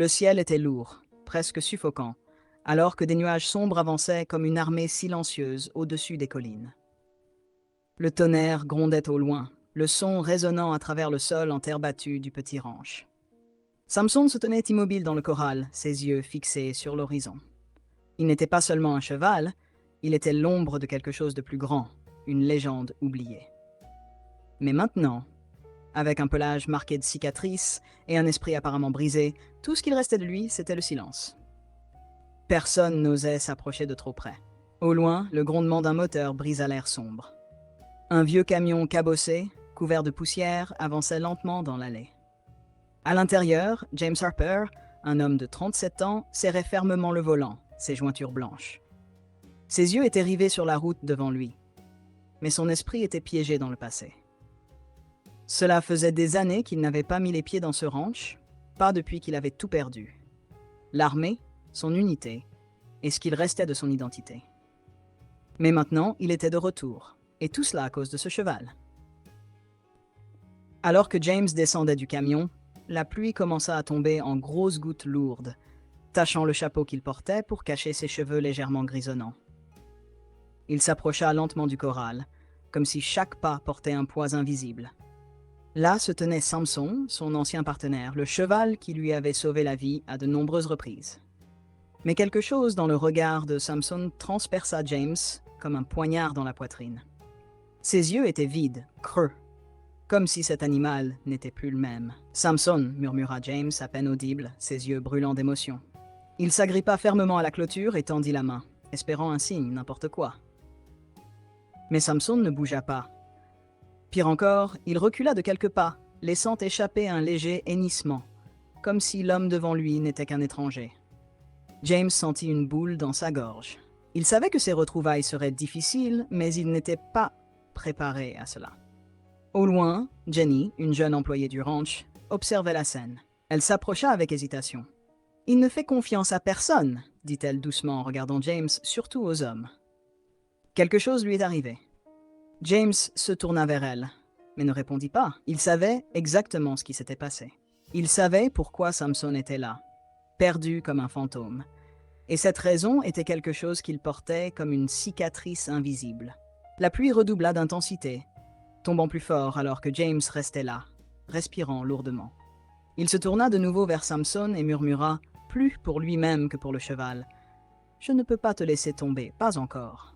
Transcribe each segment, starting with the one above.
Le ciel était lourd, presque suffocant, alors que des nuages sombres avançaient comme une armée silencieuse au-dessus des collines. Le tonnerre grondait au loin, le son résonnant à travers le sol en terre battue du petit ranch. Samson se tenait immobile dans le corral, ses yeux fixés sur l'horizon. Il n'était pas seulement un cheval, il était l'ombre de quelque chose de plus grand, une légende oubliée. Mais maintenant, avec un pelage marqué de cicatrices et un esprit apparemment brisé, tout ce qu'il restait de lui, c'était le silence. Personne n'osait s'approcher de trop près. Au loin, le grondement d'un moteur brisa l'air sombre. Un vieux camion cabossé, couvert de poussière, avançait lentement dans l'allée. À l'intérieur, James Harper, un homme de 37 ans, serrait fermement le volant, ses jointures blanches. Ses yeux étaient rivés sur la route devant lui, mais son esprit était piégé dans le passé. Cela faisait des années qu'il n'avait pas mis les pieds dans ce ranch, pas depuis qu'il avait tout perdu. L'armée, son unité, et ce qu'il restait de son identité. Mais maintenant, il était de retour, et tout cela à cause de ce cheval. Alors que James descendait du camion, la pluie commença à tomber en grosses gouttes lourdes, tachant le chapeau qu'il portait pour cacher ses cheveux légèrement grisonnants. Il s'approcha lentement du corral, comme si chaque pas portait un poids invisible. Là se tenait Samson, son ancien partenaire, le cheval qui lui avait sauvé la vie à de nombreuses reprises. Mais quelque chose dans le regard de Samson transperça James comme un poignard dans la poitrine. Ses yeux étaient vides, creux, comme si cet animal n'était plus le même. « Samson » murmura James, à peine audible, ses yeux brûlants d'émotion. Il s'agrippa fermement à la clôture et tendit la main, espérant un signe, n'importe quoi. Mais Samson ne bougea pas. Pire encore, il recula de quelques pas, laissant échapper un léger hennissement, comme si l'homme devant lui n'était qu'un étranger. James sentit une boule dans sa gorge. Il savait que ces retrouvailles seraient difficiles, mais il n'était pas préparé à cela. Au loin, Jenny, une jeune employée du ranch, observait la scène. Elle s'approcha avec hésitation. « Il ne fait confiance à personne, » dit-elle doucement en regardant James, surtout aux hommes. Quelque chose lui est arrivé. James se tourna vers elle, mais ne répondit pas. Il savait exactement ce qui s'était passé. Il savait pourquoi Samson était là, perdu comme un fantôme. Et cette raison était quelque chose qu'il portait comme une cicatrice invisible. La pluie redoubla d'intensité, tombant plus fort alors que James restait là, respirant lourdement. Il se tourna de nouveau vers Samson et murmura, plus pour lui-même que pour le cheval, « Je ne peux pas te laisser tomber, pas encore. »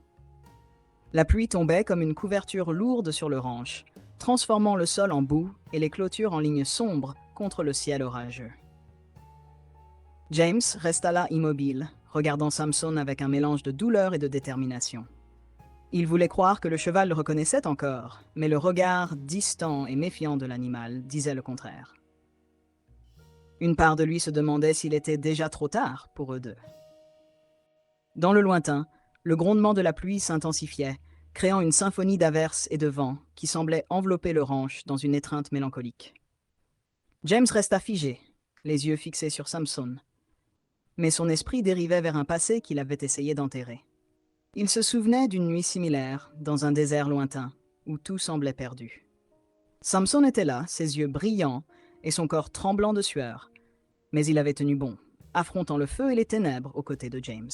La pluie tombait comme une couverture lourde sur le ranch, transformant le sol en boue et les clôtures en lignes sombres contre le ciel orageux. James resta là immobile, regardant Samson avec un mélange de douleur et de détermination. Il voulait croire que le cheval le reconnaissait encore, mais le regard distant et méfiant de l'animal disait le contraire. Une part de lui se demandait s'il était déjà trop tard pour eux deux. Dans le lointain, le grondement de la pluie s'intensifiait, créant une symphonie d'averses et de vent qui semblait envelopper le ranch dans une étreinte mélancolique. James resta figé, les yeux fixés sur Samson, mais son esprit dérivait vers un passé qu'il avait essayé d'enterrer. Il se souvenait d'une nuit similaire, dans un désert lointain, où tout semblait perdu. Samson était là, ses yeux brillants et son corps tremblant de sueur, mais il avait tenu bon, affrontant le feu et les ténèbres aux côtés de James.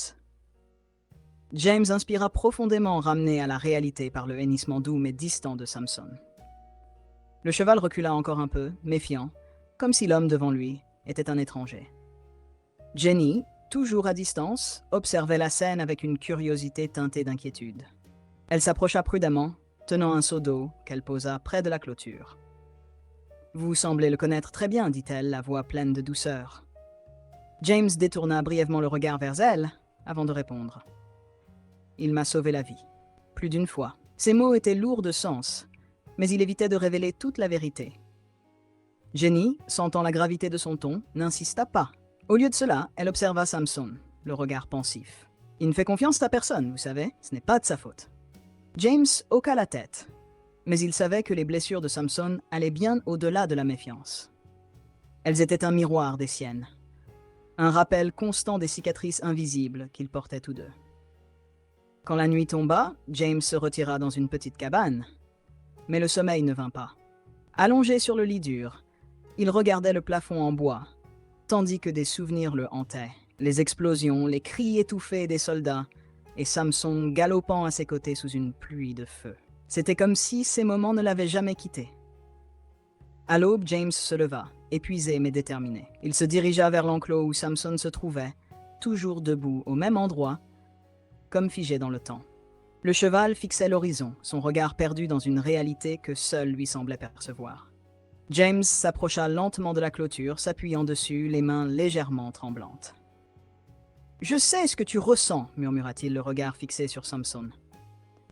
James inspira profondément, ramené à la réalité par le hennissement doux mais distant de Samson. Le cheval recula encore un peu, méfiant, comme si l'homme devant lui était un étranger. Jenny, toujours à distance, observait la scène avec une curiosité teintée d'inquiétude. Elle s'approcha prudemment, tenant un seau d'eau qu'elle posa près de la clôture. « Vous semblez le connaître très bien, » dit-elle, la voix pleine de douceur. James détourna brièvement le regard vers elle, avant de répondre. « Il m'a sauvé la vie. Plus d'une fois. » Ces mots étaient lourds de sens, mais il évitait de révéler toute la vérité. Jenny, sentant la gravité de son ton, n'insista pas. Au lieu de cela, elle observa Samson, le regard pensif. « Il ne fait confiance à personne, vous savez, ce n'est pas de sa faute. » James hoqua la tête, mais il savait que les blessures de Samson allaient bien au-delà de la méfiance. Elles étaient un miroir des siennes, un rappel constant des cicatrices invisibles qu'ils portaient tous deux. Quand la nuit tomba, James se retira dans une petite cabane, mais le sommeil ne vint pas. Allongé sur le lit dur, il regardait le plafond en bois, tandis que des souvenirs le hantaient. Les explosions, les cris étouffés des soldats, et Samson galopant à ses côtés sous une pluie de feu. C'était comme si ces moments ne l'avaient jamais quitté. À l'aube, James se leva, épuisé mais déterminé. Il se dirigea vers l'enclos où Samson se trouvait, toujours debout au même endroit, comme figé dans le temps. Le cheval fixait l'horizon, son regard perdu dans une réalité que seul lui semblait percevoir. James s'approcha lentement de la clôture, s'appuyant dessus, les mains légèrement tremblantes. « Je sais ce que tu ressens, murmura-t-il, le regard fixé sur Samson.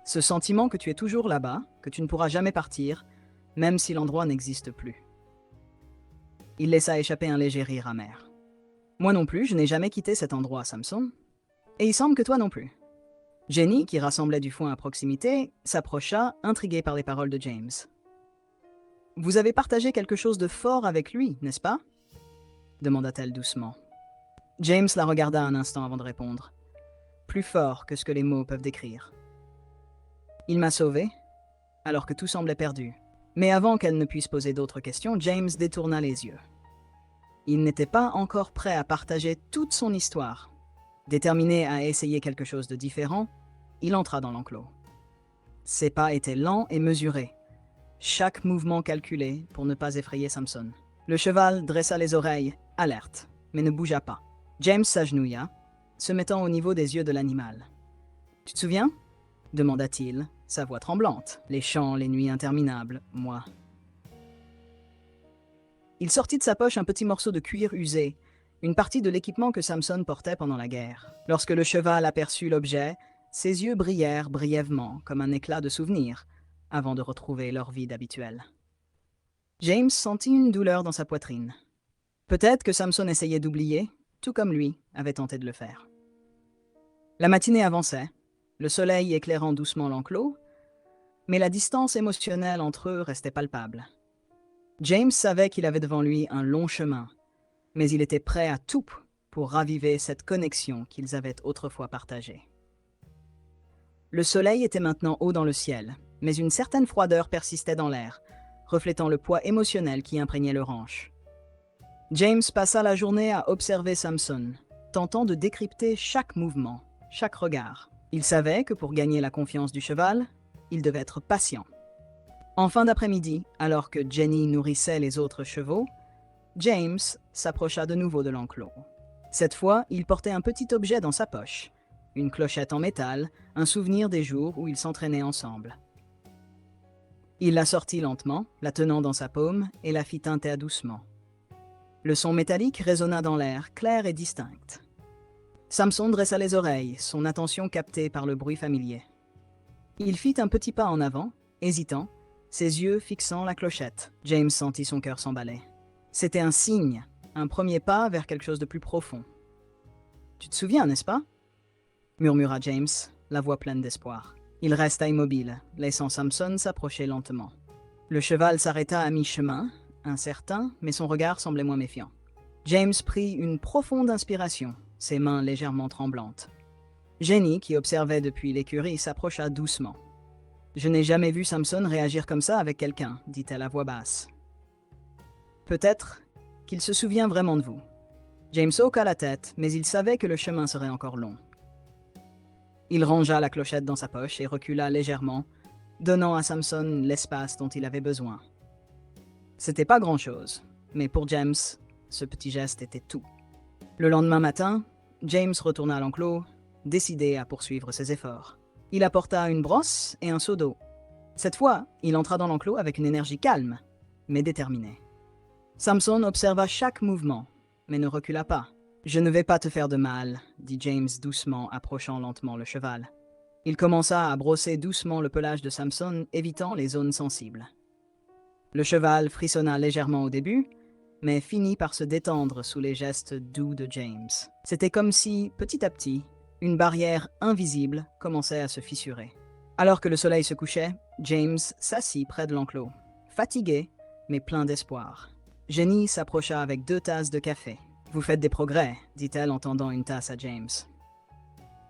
Ce sentiment que tu es toujours là-bas, que tu ne pourras jamais partir, même si l'endroit n'existe plus. » Il laissa échapper un léger rire amer. « Moi non plus, je n'ai jamais quitté cet endroit, Samson. Et il semble que toi non plus. » Jenny, qui rassemblait du foin à proximité, s'approcha, intriguée par les paroles de James. « Vous avez partagé quelque chose de fort avec lui, n'est-ce pas ?» demanda-t-elle doucement. James la regarda un instant avant de répondre. Plus fort que ce que les mots peuvent décrire. « Il m'a sauvé, alors que tout semblait perdu. » Mais avant qu'elle ne puisse poser d'autres questions, James détourna les yeux. Il n'était pas encore prêt à partager toute son histoire. Déterminé à essayer quelque chose de différent, il entra dans l'enclos. Ses pas étaient lents et mesurés, chaque mouvement calculé pour ne pas effrayer Samson. Le cheval dressa les oreilles, alerte, mais ne bougea pas. James s'agenouilla, se mettant au niveau des yeux de l'animal. « Tu te souviens ?» demanda-t-il, sa voix tremblante. « Les chants, les nuits interminables, moi. » Il sortit de sa poche un petit morceau de cuir usé, une partie de l'équipement que Samson portait pendant la guerre. Lorsque le cheval aperçut l'objet, ses yeux brillèrent brièvement, comme un éclat de souvenir, avant de retrouver leur vide habituel. James sentit une douleur dans sa poitrine. Peut-être que Samson essayait d'oublier, tout comme lui avait tenté de le faire. La matinée avançait, le soleil éclairant doucement l'enclos, mais la distance émotionnelle entre eux restait palpable. James savait qu'il avait devant lui un long chemin, mais il était prêt à tout pour raviver cette connexion qu'ils avaient autrefois partagée. Le soleil était maintenant haut dans le ciel, mais une certaine froideur persistait dans l'air, reflétant le poids émotionnel qui imprégnait le ranch. James passa la journée à observer Samson, tentant de décrypter chaque mouvement, chaque regard. Il savait que pour gagner la confiance du cheval, il devait être patient. En fin d'après-midi, alors que Jenny nourrissait les autres chevaux, James s'approcha de nouveau de l'enclos. Cette fois, il portait un petit objet dans sa poche, une clochette en métal, un souvenir des jours où ils s'entraînaient ensemble. Il la sortit lentement, la tenant dans sa paume, et la fit tinter doucement. Le son métallique résonna dans l'air, clair et distinct. Samson dressa les oreilles, son attention captée par le bruit familier. Il fit un petit pas en avant, hésitant, ses yeux fixant la clochette. James sentit son cœur s'emballer. C'était un signe, un premier pas vers quelque chose de plus profond. « Tu te souviens, n'est-ce pas ?» murmura James, la voix pleine d'espoir. Il resta immobile, laissant Samson s'approcher lentement. Le cheval s'arrêta à mi-chemin, incertain, mais son regard semblait moins méfiant. James prit une profonde inspiration, ses mains légèrement tremblantes. Jenny, qui observait depuis l'écurie, s'approcha doucement. « Je n'ai jamais vu Samson réagir comme ça avec quelqu'un, » dit-elle à voix basse. « Peut-être qu'il se souvient vraiment de vous. » James hocha la tête, mais il savait que le chemin serait encore long. Il rangea la clochette dans sa poche et recula légèrement, donnant à Samson l'espace dont il avait besoin. C'était pas grand-chose, mais pour James, ce petit geste était tout. Le lendemain matin, James retourna à l'enclos, décidé à poursuivre ses efforts. Il apporta une brosse et un seau d'eau. Cette fois, il entra dans l'enclos avec une énergie calme, mais déterminée. Samson observa chaque mouvement, mais ne recula pas. « Je ne vais pas te faire de mal, » dit James doucement, approchant lentement le cheval. Il commença à brosser doucement le pelage de Samson, évitant les zones sensibles. Le cheval frissonna légèrement au début, mais finit par se détendre sous les gestes doux de James. C'était comme si, petit à petit, une barrière invisible commençait à se fissurer. Alors que le soleil se couchait, James s'assit près de l'enclos, fatigué, mais plein d'espoir. Jenny s'approcha avec 2 tasses de café. « Vous faites des progrès, » dit-elle en tendant une tasse à James.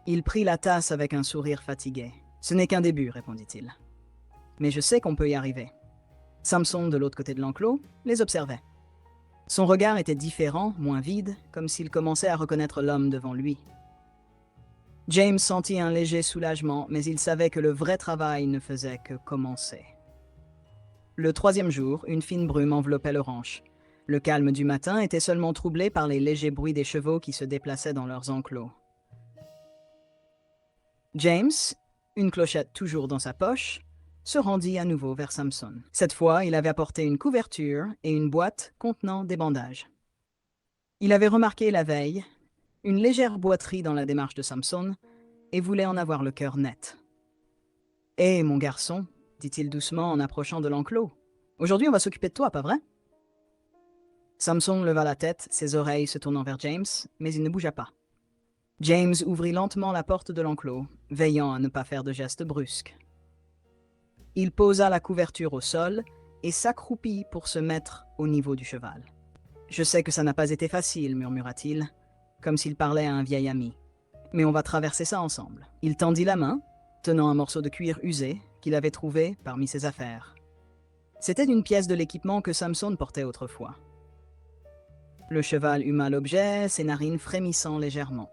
Il prit la tasse avec un sourire fatigué. « Ce n'est qu'un début, » répondit-il. « Mais je sais qu'on peut y arriver. » Samson, de l'autre côté de l'enclos, les observait. Son regard était différent, moins vide, comme s'il commençait à reconnaître l'homme devant lui. James sentit un léger soulagement, mais il savait que le vrai travail ne faisait que commencer. Le troisième jour, une fine brume enveloppait le ranch. Le calme du matin était seulement troublé par les légers bruits des chevaux qui se déplaçaient dans leurs enclos. James, une clochette toujours dans sa poche, se rendit à nouveau vers Samson. Cette fois, il avait apporté une couverture et une boîte contenant des bandages. Il avait remarqué la veille une légère boiterie dans la démarche de Samson et voulait en avoir le cœur net. « Hé, mon garçon, dit-il doucement en approchant de l'enclos, aujourd'hui on va s'occuper de toi, pas vrai ?» Samson leva la tête, ses oreilles se tournant vers James, mais il ne bougea pas. James ouvrit lentement la porte de l'enclos, veillant à ne pas faire de gestes brusques. Il posa la couverture au sol et s'accroupit pour se mettre au niveau du cheval. « Je sais que ça n'a pas été facile, murmura-t-il, comme s'il parlait à un vieil ami. Mais on va traverser ça ensemble. » Il tendit la main, tenant un morceau de cuir usé qu'il avait trouvé parmi ses affaires. C'était une pièce de l'équipement que Samson portait autrefois. Le cheval huma l'objet, ses narines frémissant légèrement.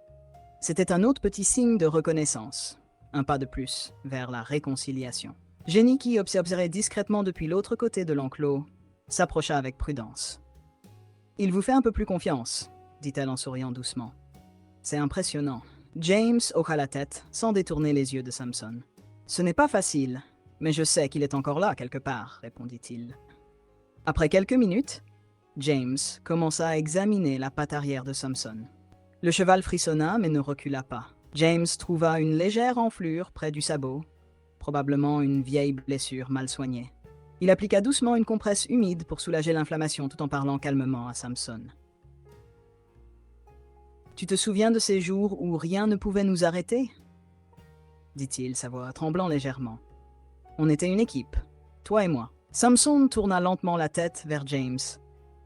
C'était un autre petit signe de reconnaissance, un pas de plus vers la réconciliation. Jenny, qui observerait discrètement depuis l'autre côté de l'enclos, s'approcha avec prudence. « Il vous fait un peu plus confiance, » dit-elle en souriant doucement. « C'est impressionnant. » James hocha la tête, sans détourner les yeux de Samson. « Ce n'est pas facile, mais je sais qu'il est encore là quelque part, » répondit-il. Après quelques minutes, James commença à examiner la patte arrière de Samson. Le cheval frissonna, mais ne recula pas. James trouva une légère enflure près du sabot, probablement une vieille blessure mal soignée. Il appliqua doucement une compresse humide pour soulager l'inflammation tout en parlant calmement à Samson. « Tu te souviens de ces jours où rien ne pouvait nous arrêter ?» dit-il, sa voix tremblant légèrement. « On était une équipe, toi et moi. » Samson tourna lentement la tête vers James,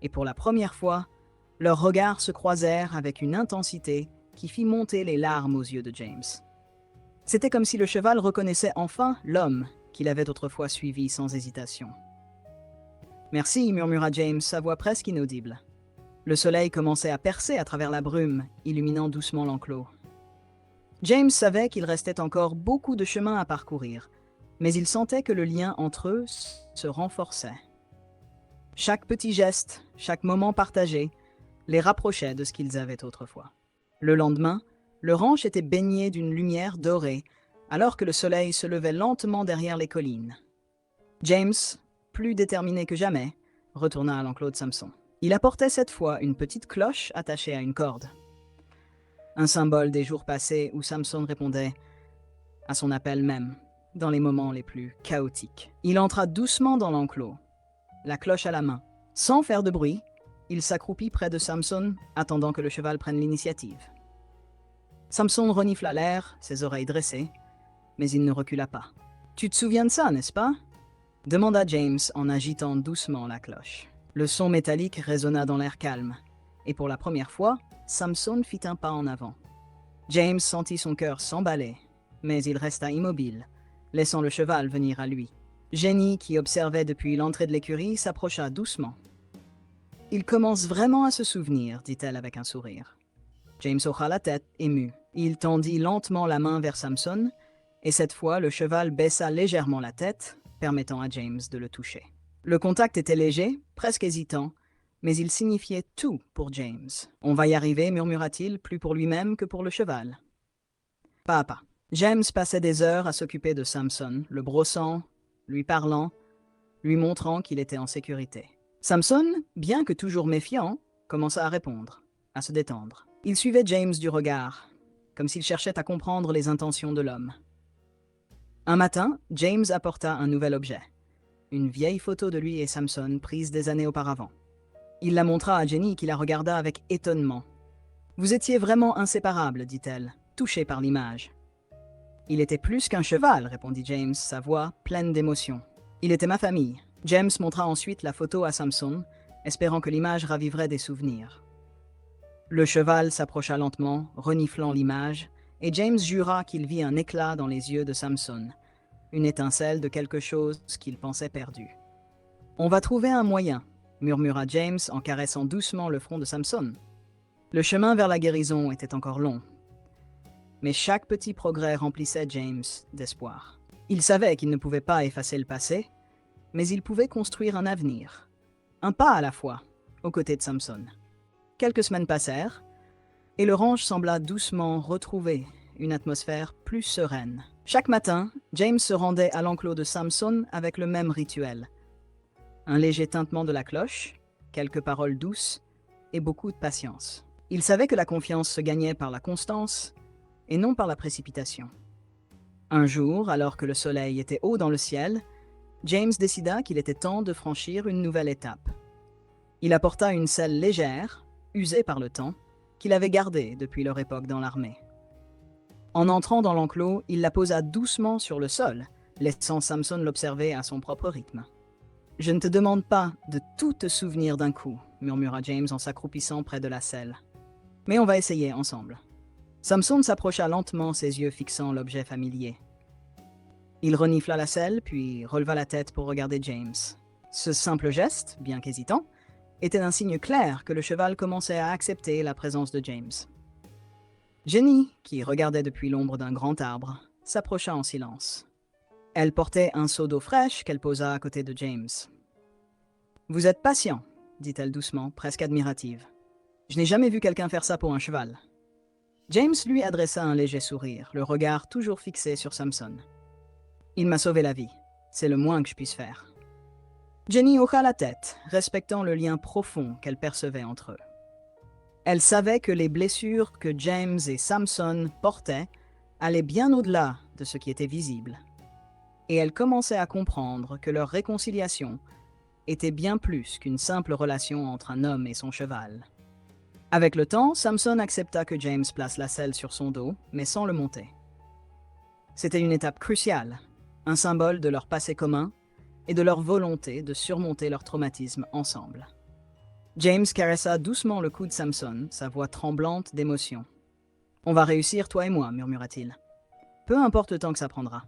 et pour la première fois, leurs regards se croisèrent avec une intensité qui fit monter les larmes aux yeux de James. C'était comme si le cheval reconnaissait enfin l'homme qu'il avait autrefois suivi sans hésitation. « Merci, » murmura James, sa voix presque inaudible. Le soleil commençait à percer à travers la brume, illuminant doucement l'enclos. James savait qu'il restait encore beaucoup de chemin à parcourir, mais il sentait que le lien entre eux se renforçait. Chaque petit geste, chaque moment partagé, les rapprochait de ce qu'ils avaient autrefois. Le lendemain, le ranch était baigné d'une lumière dorée, alors que le soleil se levait lentement derrière les collines. James, plus déterminé que jamais, retourna à l'enclos de Samson. Il apportait cette fois une petite cloche attachée à une corde. Un symbole des jours passés où Samson répondait à son appel même, dans les moments les plus chaotiques. Il entra doucement dans l'enclos, la cloche à la main. Sans faire de bruit, il s'accroupit près de Samson, attendant que le cheval prenne l'initiative. Samson renifla l'air, ses oreilles dressées, mais il ne recula pas. « Tu te souviens de ça, n'est-ce pas ?» demanda James en agitant doucement la cloche. Le son métallique résonna dans l'air calme, et pour la première fois, Samson fit un pas en avant. James sentit son cœur s'emballer, mais il resta immobile, laissant le cheval venir à lui. Jenny, qui observait depuis l'entrée de l'écurie, s'approcha doucement. « Il commence vraiment à se souvenir, » dit-elle avec un sourire. James hocha la tête, ému. Il tendit lentement la main vers Samson, et cette fois, le cheval baissa légèrement la tête, permettant à James de le toucher. Le contact était léger, presque hésitant, mais il signifiait tout pour James. « On va y arriver, » murmura-t-il, plus pour lui-même que pour le cheval. Pas à pas. James passait des heures à s'occuper de Samson, le brossant, lui parlant, lui montrant qu'il était en sécurité. Samson, bien que toujours méfiant, commença à répondre, à se détendre. Il suivait James du regard, comme s'il cherchait à comprendre les intentions de l'homme. Un matin, James apporta un nouvel objet, une vieille photo de lui et Samson prise des années auparavant. Il la montra à Jenny qui la regarda avec étonnement. « Vous étiez vraiment inséparables, » dit-elle, touchée par l'image. « Il était plus qu'un cheval, » répondit James, sa voix pleine d'émotion. « Il était ma famille. » James montra ensuite la photo à Samson, espérant que l'image raviverait des souvenirs. Le cheval s'approcha lentement, reniflant l'image, et James jura qu'il vit un éclat dans les yeux de Samson, une étincelle de quelque chose qu'il pensait perdu. « On va trouver un moyen, » murmura James en caressant doucement le front de Samson. Le chemin vers la guérison était encore long, mais chaque petit progrès remplissait James d'espoir. Il savait qu'il ne pouvait pas effacer le passé, mais il pouvait construire un avenir, un pas à la fois, aux côtés de Samson. Quelques semaines passèrent, et le ranch sembla doucement retrouver une atmosphère plus sereine. Chaque matin, James se rendait à l'enclos de Samson avec le même rituel. Un léger tintement de la cloche, quelques paroles douces et beaucoup de patience. Il savait que la confiance se gagnait par la constance et non par la précipitation. Un jour, alors que le soleil était haut dans le ciel, James décida qu'il était temps de franchir une nouvelle étape. Il apporta une selle légère, usée par le temps, qu'il avait gardée depuis leur époque dans l'armée. En entrant dans l'enclos, il la posa doucement sur le sol, laissant Samson l'observer à son propre rythme. « Je ne te demande pas de tout te souvenir d'un coup, » murmura James en s'accroupissant près de la selle. « Mais on va essayer ensemble. » Samson s'approcha lentement, ses yeux fixant l'objet familier. Il renifla la selle, puis releva la tête pour regarder James. Ce simple geste, bien qu'hésitant, était un signe clair que le cheval commençait à accepter la présence de James. Jenny, qui regardait depuis l'ombre d'un grand arbre, s'approcha en silence. Elle portait un seau d'eau fraîche qu'elle posa à côté de James. « Vous êtes patient, » dit-elle doucement, presque admirative. « Je n'ai jamais vu quelqu'un faire ça pour un cheval. » James lui adressa un léger sourire, le regard toujours fixé sur Samson. « Il m'a sauvé la vie. C'est le moins que je puisse faire. » Jenny hocha la tête, respectant le lien profond qu'elle percevait entre eux. Elle savait que les blessures que James et Samson portaient allaient bien au-delà de ce qui était visible. Et elle commençait à comprendre que leur réconciliation était bien plus qu'une simple relation entre un homme et son cheval. Avec le temps, Samson accepta que James place la selle sur son dos, mais sans le monter. C'était une étape cruciale, un symbole de leur passé commun et de leur volonté de surmonter leur traumatisme ensemble. James caressa doucement le cou de Samson, sa voix tremblante d'émotion. « On va réussir, toi et moi, » murmura-t-il. « Peu importe le temps que ça prendra. »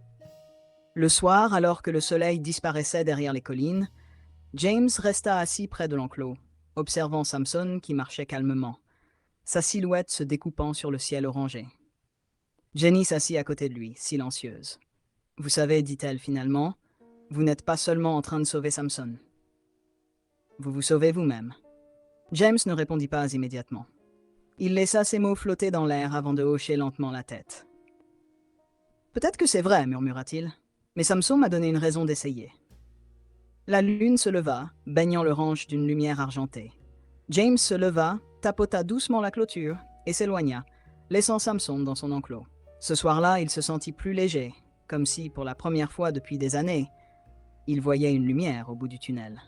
Le soir, alors que le soleil disparaissait derrière les collines, James resta assis près de l'enclos, observant Samson qui marchait calmement, sa silhouette se découpant sur le ciel orangé. Jenny s'assit à côté de lui, silencieuse. « Vous savez, dit-elle finalement, vous n'êtes pas seulement en train de sauver Samson. Vous vous sauvez vous-même. » James ne répondit pas immédiatement. Il laissa ses mots flotter dans l'air avant de hocher lentement la tête. « Peut-être que c'est vrai, murmura-t-il, mais Samson m'a donné une raison d'essayer. » La lune se leva, baignant le ranch d'une lumière argentée. James se leva, tapota doucement la clôture et s'éloigna, laissant Samson dans son enclos. Ce soir-là, il se sentit plus léger, comme si, pour la première fois depuis des années, il voyait une lumière au bout du tunnel.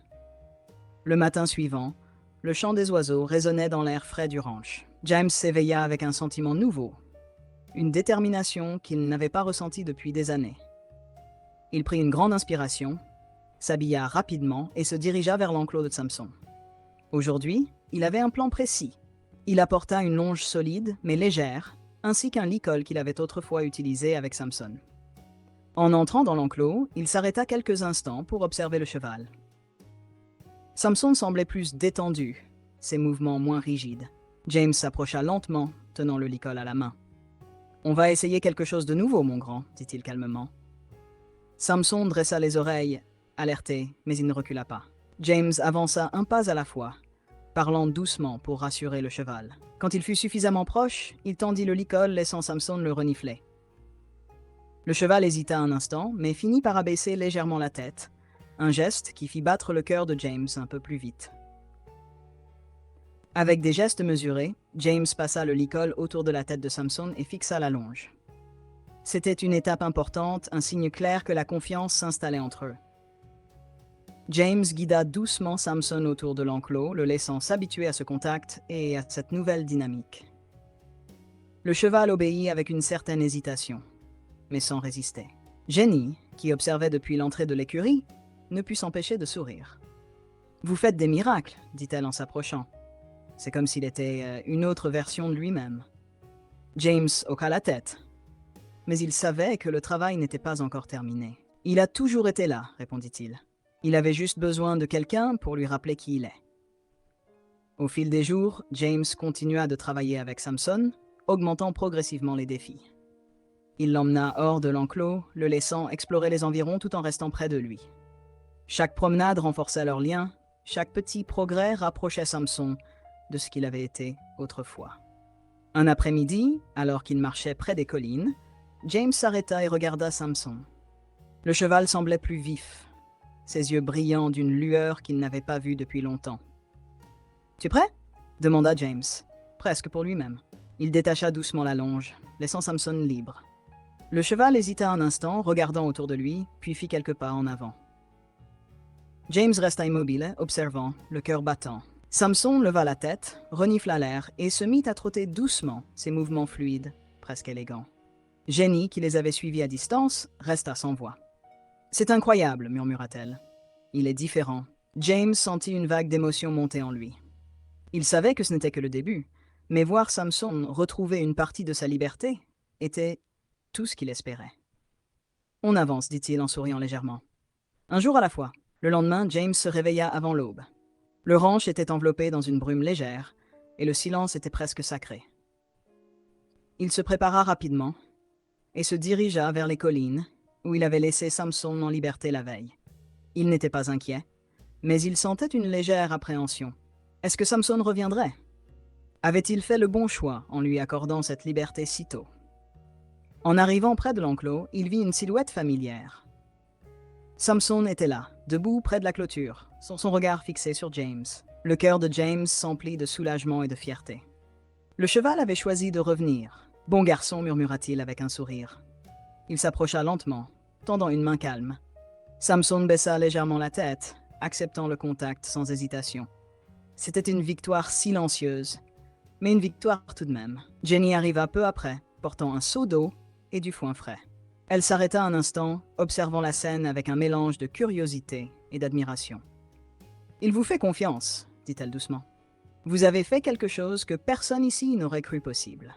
Le matin suivant, le chant des oiseaux résonnait dans l'air frais du ranch. James s'éveilla avec un sentiment nouveau, une détermination qu'il n'avait pas ressentie depuis des années. Il prit une grande inspiration, s'habilla rapidement et se dirigea vers l'enclos de Samson. Aujourd'hui, il avait un plan précis. Il apporta une longe solide, mais légère, ainsi qu'un licol qu'il avait autrefois utilisé avec Samson. En entrant dans l'enclos, il s'arrêta quelques instants pour observer le cheval. Samson semblait plus détendu, ses mouvements moins rigides. James s'approcha lentement, tenant le licol à la main. « On va essayer quelque chose de nouveau, mon grand, » dit-il calmement. Samson dressa les oreilles, alerté, mais il ne recula pas. James avança un pas à la fois, parlant doucement pour rassurer le cheval. Quand il fut suffisamment proche, il tendit le licol, laissant Samson le renifler. Le cheval hésita un instant, mais finit par abaisser légèrement la tête, un geste qui fit battre le cœur de James un peu plus vite. Avec des gestes mesurés, James passa le licol autour de la tête de Samson et fixa la longe. C'était une étape importante, un signe clair que la confiance s'installait entre eux. James guida doucement Samson autour de l'enclos, le laissant s'habituer à ce contact et à cette nouvelle dynamique. Le cheval obéit avec une certaine hésitation, mais sans résister. Jenny, qui observait depuis l'entrée de l'écurie, ne put s'empêcher de sourire. « Vous faites des miracles, » dit-elle en s'approchant. C'est comme s'il était une autre version de lui-même. James hocha la tête, mais il savait que le travail n'était pas encore terminé. « Il a toujours été là, » répondit-il. Il avait juste besoin de quelqu'un pour lui rappeler qui il est. Au fil des jours, James continua de travailler avec Samson, augmentant progressivement les défis. Il l'emmena hors de l'enclos, le laissant explorer les environs tout en restant près de lui. Chaque promenade renforçait leur lien, chaque petit progrès rapprochait Samson de ce qu'il avait été autrefois. Un après-midi, alors qu'il marchait près des collines, James s'arrêta et regarda Samson. Le cheval semblait plus vif, ses yeux brillants d'une lueur qu'il n'avait pas vue depuis longtemps. « Tu es prêt ?» demanda James, presque pour lui-même. Il détacha doucement la longe, laissant Samson libre. Le cheval hésita un instant, regardant autour de lui, puis fit quelques pas en avant. James resta immobile, observant, le cœur battant. Samson leva la tête, renifla l'air et se mit à trotter doucement, ses mouvements fluides, presque élégants. Jenny, qui les avait suivis à distance, resta sans voix. « C'est incroyable, murmura-t-elle. Il est différent. » James sentit une vague d'émotion monter en lui. Il savait que ce n'était que le début, mais voir Samson retrouver une partie de sa liberté était tout ce qu'il espérait. « On avance, dit-il en souriant légèrement. Un jour à la fois. Le lendemain, James se réveilla avant l'aube. Le ranch était enveloppé dans une brume légère, et le silence était presque sacré. Il se prépara rapidement et se dirigea vers les collines, où il avait laissé Samson en liberté la veille. Il n'était pas inquiet, mais il sentait une légère appréhension. Est-ce que Samson reviendrait? Avait-il fait le bon choix en lui accordant cette liberté si tôt? En arrivant près de l'enclos, il vit une silhouette familière. Samson était là, debout près de la clôture, son regard fixé sur James. Le cœur de James s'emplit de soulagement et de fierté. Le cheval avait choisi de revenir. « Bon garçon », murmura-t-il avec un sourire. Il s'approcha lentement, tendant une main calme. Samson baissa légèrement la tête, acceptant le contact sans hésitation. C'était une victoire silencieuse, mais une victoire tout de même. Jenny arriva peu après, portant un seau d'eau et du foin frais. Elle s'arrêta un instant, observant la scène avec un mélange de curiosité et d'admiration. « Il vous fait confiance », dit-elle doucement. « Vous avez fait quelque chose que personne ici n'aurait cru possible. »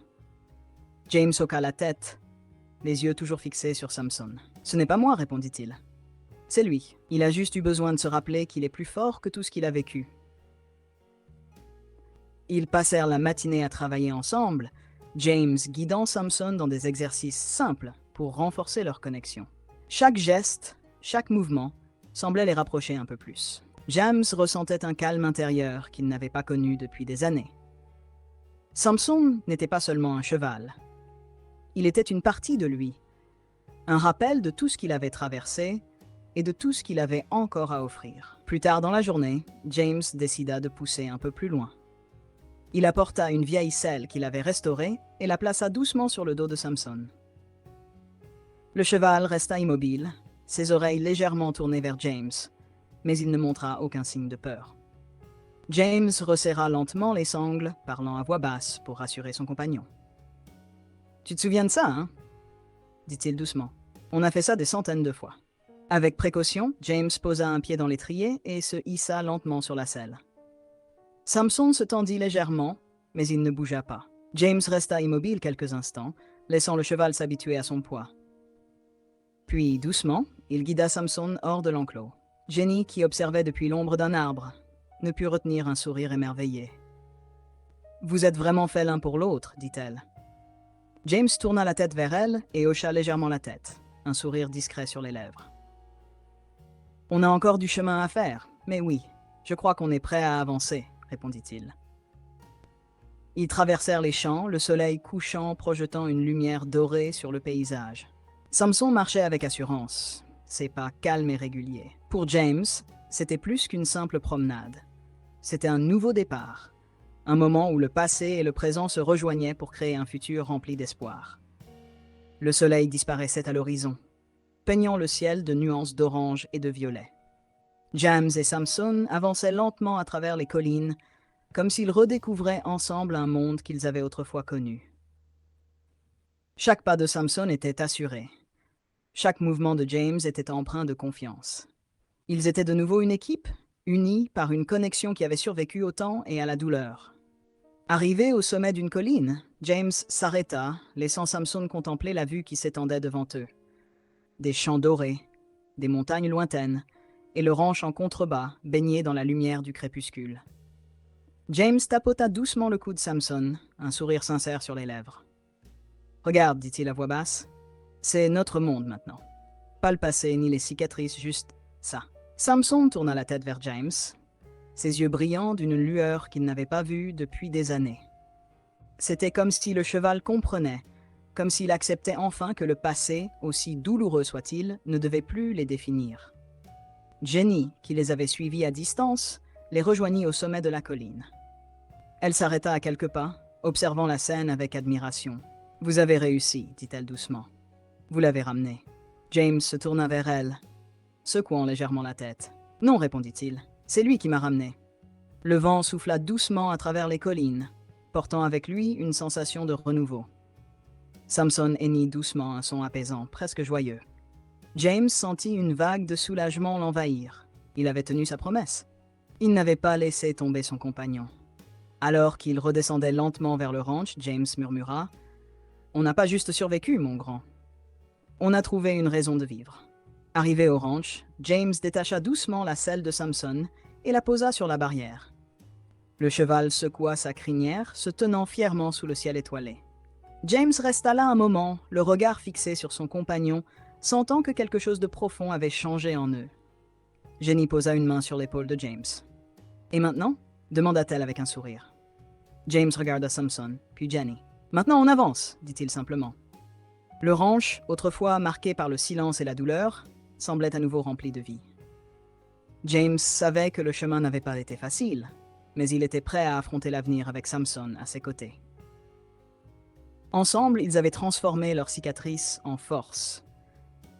James hoqua la tête, les yeux toujours fixés sur Samson. « Ce n'est pas moi », répondit-il. « C'est lui. Il a juste eu besoin de se rappeler qu'il est plus fort que tout ce qu'il a vécu. » Ils passèrent la matinée à travailler ensemble, James guidant Samson dans des exercices simples pour renforcer leur connexion. Chaque geste, chaque mouvement semblait les rapprocher un peu plus. James ressentait un calme intérieur qu'il n'avait pas connu depuis des années. Samson n'était pas seulement un cheval. Il était une partie de lui, un rappel de tout ce qu'il avait traversé et de tout ce qu'il avait encore à offrir. Plus tard dans la journée, James décida de pousser un peu plus loin. Il apporta une vieille selle qu'il avait restaurée et la plaça doucement sur le dos de Samson. Le cheval resta immobile, ses oreilles légèrement tournées vers James, mais il ne montra aucun signe de peur. James resserra lentement les sangles, parlant à voix basse pour rassurer son compagnon. « Tu te souviens de ça, hein » dit-il doucement. « On a fait ça des centaines de fois. » Avec précaution, James posa un pied dans l'étrier et se hissa lentement sur la selle. Samson se tendit légèrement, mais il ne bougea pas. James resta immobile quelques instants, laissant le cheval s'habituer à son poids. Puis, doucement, il guida Samson hors de l'enclos. Jenny, qui observait depuis l'ombre d'un arbre, ne put retenir un sourire émerveillé. « Vous êtes vraiment faits l'un pour l'autre, » dit-elle. James tourna la tête vers elle et hocha légèrement la tête, un sourire discret sur les lèvres. « On a encore du chemin à faire, mais oui, je crois qu'on est prêt à avancer, » répondit-il. Ils traversèrent les champs, le soleil couchant projetant une lumière dorée sur le paysage. Samson marchait avec assurance, ses pas calmes et réguliers. Pour James, c'était plus qu'une simple promenade. C'était un nouveau départ, un moment où le passé et le présent se rejoignaient pour créer un futur rempli d'espoir. Le soleil disparaissait à l'horizon, peignant le ciel de nuances d'orange et de violet. James et Samson avançaient lentement à travers les collines, comme s'ils redécouvraient ensemble un monde qu'ils avaient autrefois connu. Chaque pas de Samson était assuré. Chaque mouvement de James était empreint de confiance. Ils étaient de nouveau une équipe, unis par une connexion qui avait survécu au temps et à la douleur. Arrivé au sommet d'une colline, James s'arrêta, laissant Samson contempler la vue qui s'étendait devant eux. Des champs dorés, des montagnes lointaines, et le ranch en contrebas, baigné dans la lumière du crépuscule. James tapota doucement le cou de Samson, un sourire sincère sur les lèvres. « Regarde, dit-il à voix basse, c'est notre monde maintenant. Pas le passé ni les cicatrices, juste ça. » Samson tourna la tête vers James, ses yeux brillants d'une lueur qu'il n'avait pas vue depuis des années. C'était comme si le cheval comprenait, comme s'il acceptait enfin que le passé, aussi douloureux soit-il, ne devait plus les définir. Jenny, qui les avait suivis à distance, les rejoignit au sommet de la colline. Elle s'arrêta à quelques pas, observant la scène avec admiration. « Vous avez réussi, dit-elle doucement. Vous l'avez ramené. » James se tourna vers elle, secouant légèrement la tête. « Non, répondit-il, c'est lui qui m'a ramené. » Le vent souffla doucement à travers les collines, portant avec lui une sensation de renouveau. Samson hennit doucement un son apaisant, presque joyeux. James sentit une vague de soulagement l'envahir. Il avait tenu sa promesse. Il n'avait pas laissé tomber son compagnon. Alors qu'il redescendait lentement vers le ranch, James murmura « On n'a pas juste survécu, mon grand. On a trouvé une raison de vivre. » Arrivé au ranch, James détacha doucement la selle de Samson et la posa sur la barrière. Le cheval secoua sa crinière, se tenant fièrement sous le ciel étoilé. James resta là un moment, le regard fixé sur son compagnon, sentant que quelque chose de profond avait changé en eux. Jenny posa une main sur l'épaule de James. « Et maintenant » demanda-t-elle avec un sourire. James regarda Samson, puis Jenny. « Maintenant on avance » dit-il simplement. Le ranch, autrefois marqué par le silence et la douleur, semblait à nouveau rempli de vie. James savait que le chemin n'avait pas été facile, mais il était prêt à affronter l'avenir avec Samson à ses côtés. Ensemble, ils avaient transformé leurs cicatrices en force,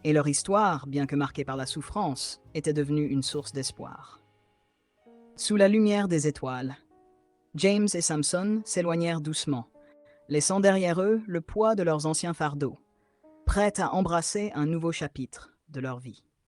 et leur histoire, bien que marquée par la souffrance, était devenue une source d'espoir. Sous la lumière des étoiles, James et Samson s'éloignèrent doucement, laissant derrière eux le poids de leurs anciens fardeaux, prêts à embrasser un nouveau chapitre de leur vie.